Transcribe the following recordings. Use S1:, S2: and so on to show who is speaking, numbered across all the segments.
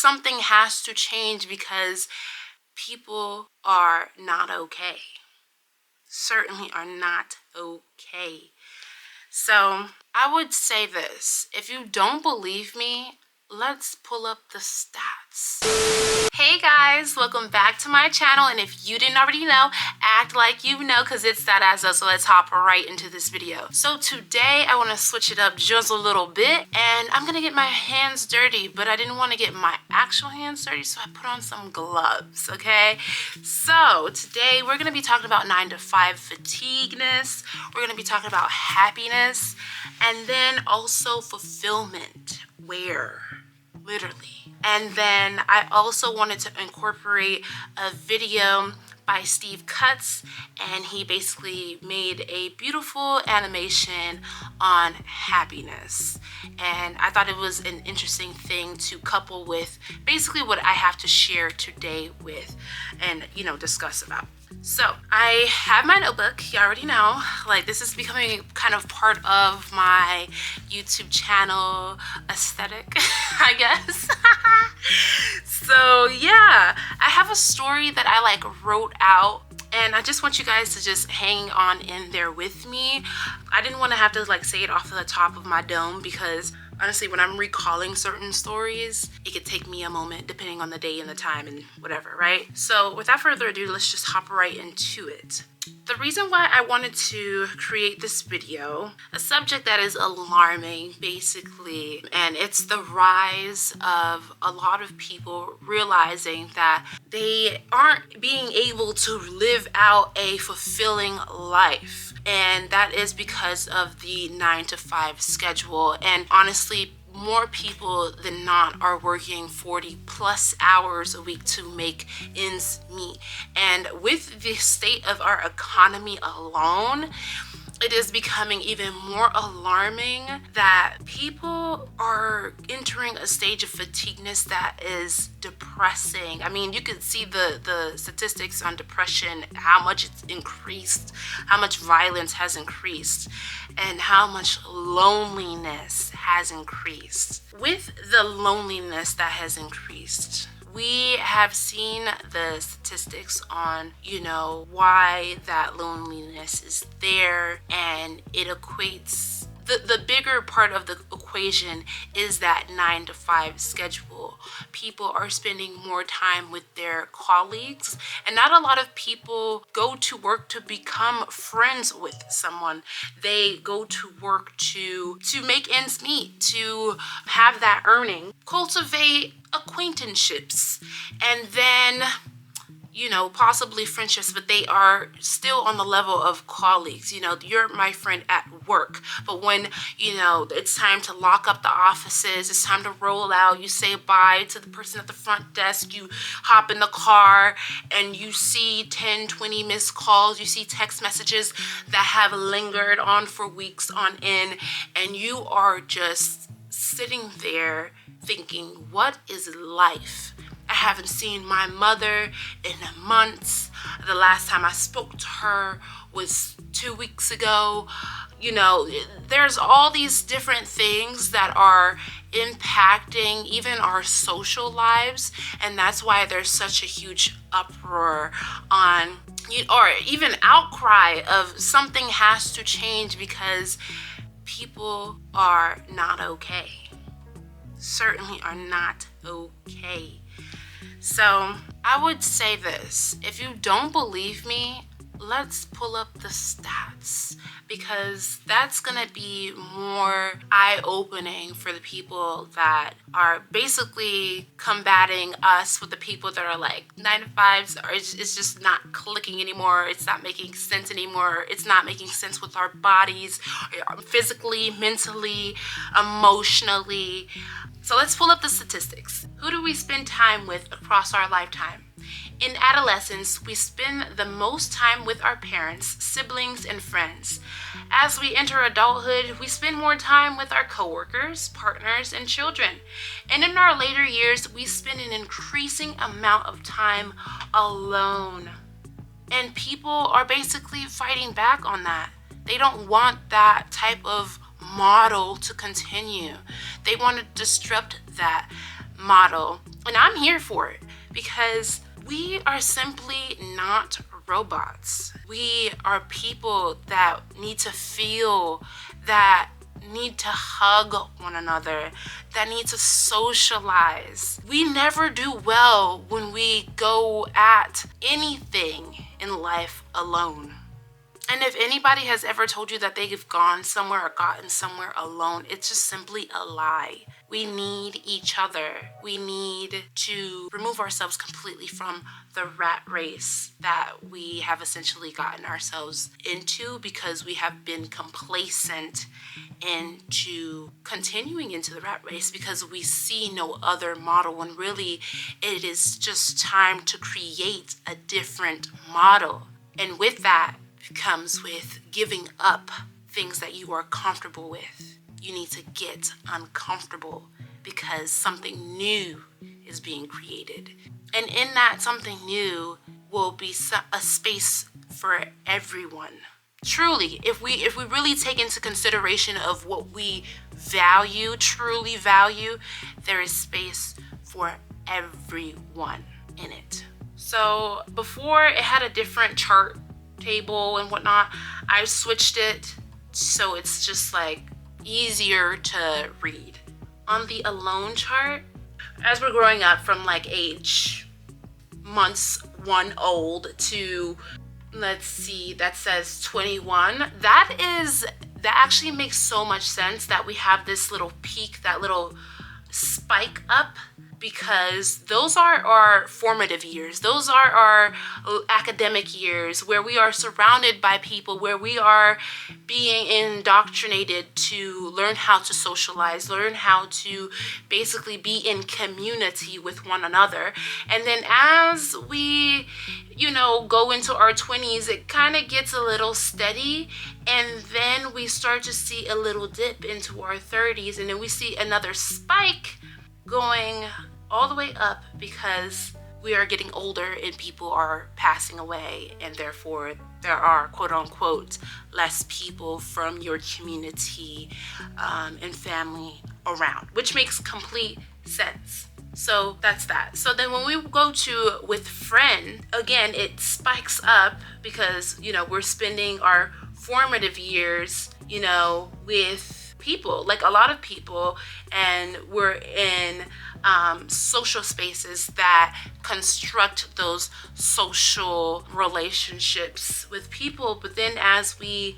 S1: something has to change because people are not okay. Certainly are not okay. So I would say this: if you don't believe me, let's pull up the stats. Hey guys, welcome back to my channel, and if you didn't already know, act like you know, because it's DadaZoe. So let's hop right into this video. So today I want to switch it up just a little bit, and I'm gonna get my hands dirty, but I didn't want to get my actual hands dirty, so I put on some gloves. Okay, so today we're gonna be talking about 9 to 5 fatigueness. We're gonna be talking about happiness, and then also fulfillment. Where? Literally. And then I also wanted to incorporate a video by Steve Cutts, and he basically made a beautiful animation on happiness, and I thought it was an interesting thing to couple with basically what I have to share today with and discuss about. So I have my notebook. You already know, like, this is becoming kind of part of my YouTube channel aesthetic, I guess. So yeah, I have a story that I wrote out, and I just want you guys to just hang on in there with me. I didn't want to have to say it off the top of my dome, because honestly, when I'm recalling certain stories, it could take me a moment depending on the day and the time and whatever, right? So without further ado, let's just hop right into it. The reason why I wanted to create this video, a subject that is alarming basically, and it's the rise of a lot of people realizing that they aren't being able to live out a fulfilling life. And that is because of the 9 to 5 schedule. And honestly, more people than not are working 40 plus hours a week to make ends meet. And with the state of our economy alone, it is becoming even more alarming that people are entering a stage of fatigueness that is depressing. I mean, you can see the statistics on depression, how much it's increased, how much violence has increased, and how much loneliness has increased. With the loneliness that has increased, we have seen the statistics on, why that loneliness is there, and it equates, the bigger part of the equation is that 9 to 5 schedule. People are spending more time with their colleagues, and not a lot of people go to work to become friends with someone. They go to work to make ends meet, to have that earning, cultivate acquaintanceships, and then possibly friendships, but they are still on the level of colleagues. You're my friend at work, but when it's time to lock up the offices, it's time to roll out, you say bye to the person at the front desk, you hop in the car, and you see 10-20 missed calls, you see text messages that have lingered on for weeks on end, and you are just sitting there thinking, what is life? I haven't seen my mother in months. The last time I spoke to her was 2 weeks ago. There's all these different things that are impacting even our social lives, and that's why there's such a huge uproar on, or even outcry of something has to change because people are not okay. Certainly are not okay. So I would say this: if you don't believe me, let's pull up the stats, because that's gonna be more eye-opening for the people that are basically combating us with the people that are 9 to 5s, or it's just not clicking anymore. It's not making sense anymore. It's not making sense with our bodies, physically, mentally, emotionally. So let's pull up the statistics. Who do we spend time with across our lifetime? In adolescence, we spend the most time with our parents, siblings, and friends. As we enter adulthood, we spend more time with our coworkers, partners, and children. And in our later years, we spend an increasing amount of time alone. And people are basically fighting back on that. They don't want that type of model to continue. They want to disrupt that. model. And I'm here for it because we are simply not robots. We are people that need to feel, that need to hug one another, that need to socialize. We never do well when we go at anything in life alone. And if anybody has ever told you that they've gone somewhere or gotten somewhere alone, it's just simply a lie. We need each other. We need to remove ourselves completely from the rat race that we have essentially gotten ourselves into because we have been complacent into continuing into the rat race because we see no other model, when really it is just time to create a different model. And with that comes with giving up things that you are comfortable with. You need to get uncomfortable because something new is being created. And in that something new will be a space for everyone. Truly, if we really take into consideration of what we value, truly value, there is space for everyone in it. So before it had a different chart table and whatnot, I switched it so it's just like easier to read. On the alone chart, as we're growing up from like age months 1 old to, let's see, that says 21, that actually makes so much sense that we have this little peak, that little spike up, because those are our formative years. Those are our academic years where we are surrounded by people, where we are being indoctrinated to learn how to socialize, learn how to basically be in community with one another. And then as we, go into our 20s, it kind of gets a little steady. And then we start to see a little dip into our 30s. And then we see another spike going all the way up because we are getting older and people are passing away, and therefore there are quote unquote less people from your community and family around, which makes complete sense. So that's that. So then when we go to with friend, again, it spikes up because, we're spending our formative years, with people, like a lot of people, and we're in social spaces that construct those social relationships with people. But then as we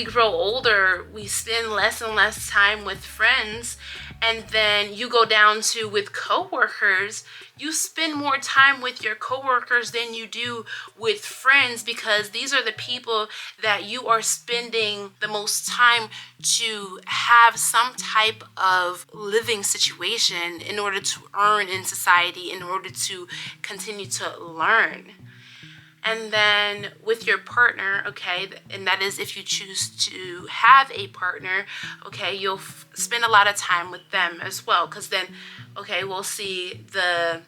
S1: grow older, we spend less and less time with friends. And then you go down to with coworkers, you spend more time with your coworkers than you do with friends, because these are the people that you are spending the most time to have some type of living situation in order to earn in society, in order to continue to learn. And then with your partner, okay, and that is if you choose to have a partner, okay, you'll spend a lot of time with them as well, because then, okay, we'll see the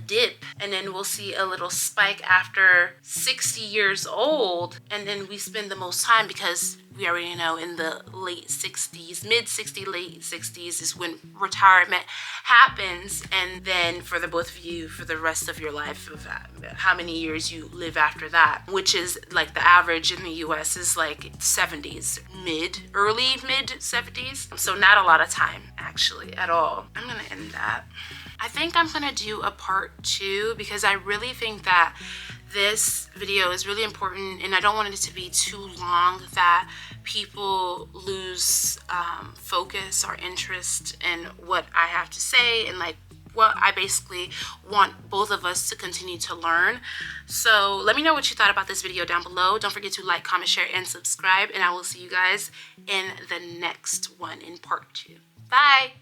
S1: dip, and then we'll see a little spike after 60 years old, and then we spend the most time, because we already know in the late 60s, mid 60s, late 60s is when retirement happens. And then for the both of you, for the rest of your life, of how many years you live after that, which is like the average in the US is like 70s, early mid 70s. So not a lot of time actually at all. I'm gonna end that. I think I'm gonna do a part 2 because I really think that this video is really important, and I don't want it to be too long that people lose focus or interest in what I have to say, and like what I basically want both of us to continue to learn. So let me know what you thought about this video down below. Don't forget to like, comment, share, and subscribe, and I will see you guys in the next one in part 2. Bye.